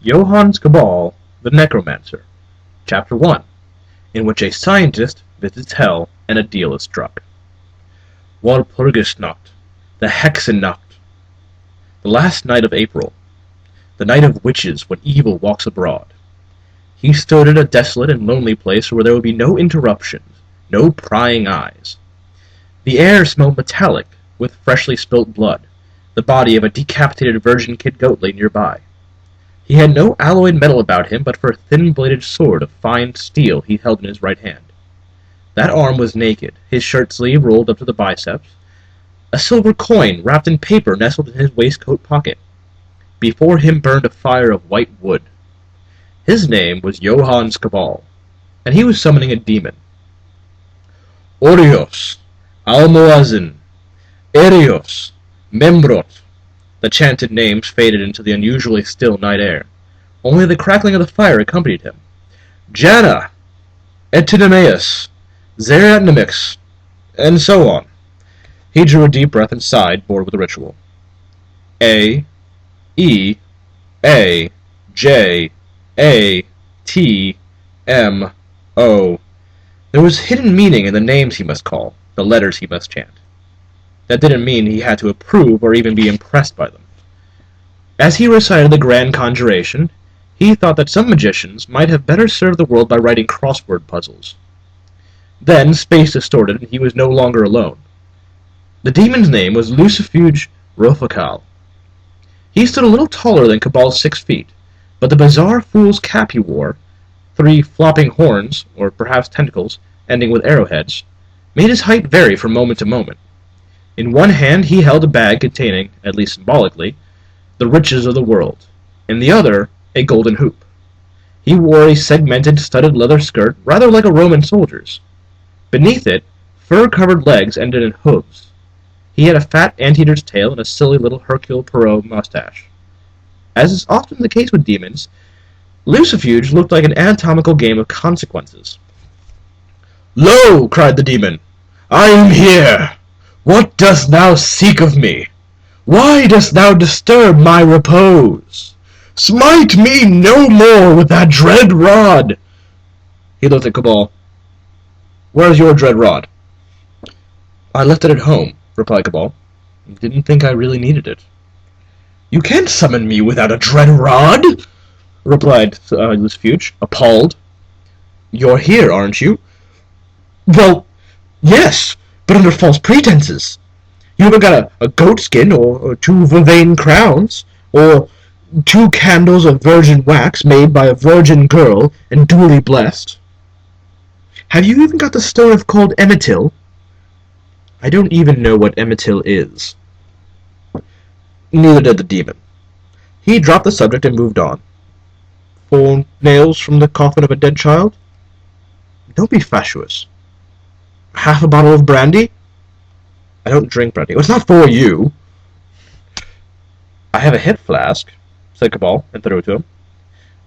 Johannes Cabal The Necromancer, Chapter 1, in which a scientist visits hell and a deal is struck. Walpurgisnacht, the Hexennacht, the last night of April, the night of witches when evil walks abroad. He stood in a desolate and lonely place where there would be no interruptions, no prying eyes. The air smelled metallic, with freshly spilt blood. The body of a decapitated virgin kid goat lay nearby. He had no alloyed metal about him but for a thin-bladed sword of fine steel he held in his right hand. That arm was naked, his shirt sleeve rolled up to the biceps. A silver coin wrapped in paper nestled in his waistcoat pocket. Before him burned a fire of white wood. His name was Johannes Cabal, and he was summoning a demon. Orios, Almoazin, Erios, Membrot. The chanted names faded into the unusually still night air. Only the crackling of the fire accompanied him. Janna, Etinemeus, Zeratnemix, and so on. He drew a deep breath and sighed, bored with the ritual. A, E, A, J, A, T, M, O. There was hidden meaning in the names he must call, the letters he must chant. That didn't mean he had to approve or even be impressed by them. As he recited the grand conjuration, he thought that some magicians might have better served the world by writing crossword puzzles. Then space distorted, and he was no longer alone. The demon's name was Lucifuge Rofakal. He stood a little taller than Cabal's 6 feet, but the bizarre fool's cap he wore, 3 flopping horns, or perhaps tentacles, ending with arrowheads, made his height vary from moment to moment. In one hand he held a bag containing, at least symbolically, the riches of the world, in the other a golden hoop. He wore a segmented, studded leather skirt rather like a Roman soldier's. Beneath it, fur-covered legs ended in hooves. He had a fat anteater's tail and a silly little Hercule Poirot mustache. As is often the case with demons, Lucifuge looked like an anatomical game of consequences. "Lo!" cried the demon. "I am here! What dost thou seek of me? Why dost thou disturb my repose? Smite me no more with that dread rod!" He looked at Cabal. "Where's your dread rod?" "I left it at home," replied Cabal. "Didn't think I really needed it." "You can't summon me without a dread rod," replied Lucifuge, appalled. "You're here, aren't you?" "Well, yes, but under false pretenses. You haven't got a goat skin, or 2 vervain crowns, or 2 candles of virgin wax made by a virgin girl and duly blessed. Have you even got the stone called Emitil?" "I don't even know what Emitil is." Neither did the demon. He dropped the subject and moved on. 4 nails from the coffin of a dead child? Don't be fatuous. Half a bottle of brandy? I don't drink brandy. It's not for you. I have a hip flask, said Cabal, and threw it to him.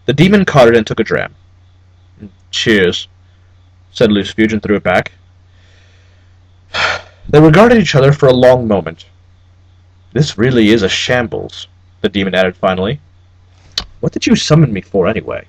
The demon caught it and took a dram. Cheers, said Lucifuge and threw it back. They regarded each other for a long moment. This really is a shambles, the demon added finally. What did you summon me for, anyway?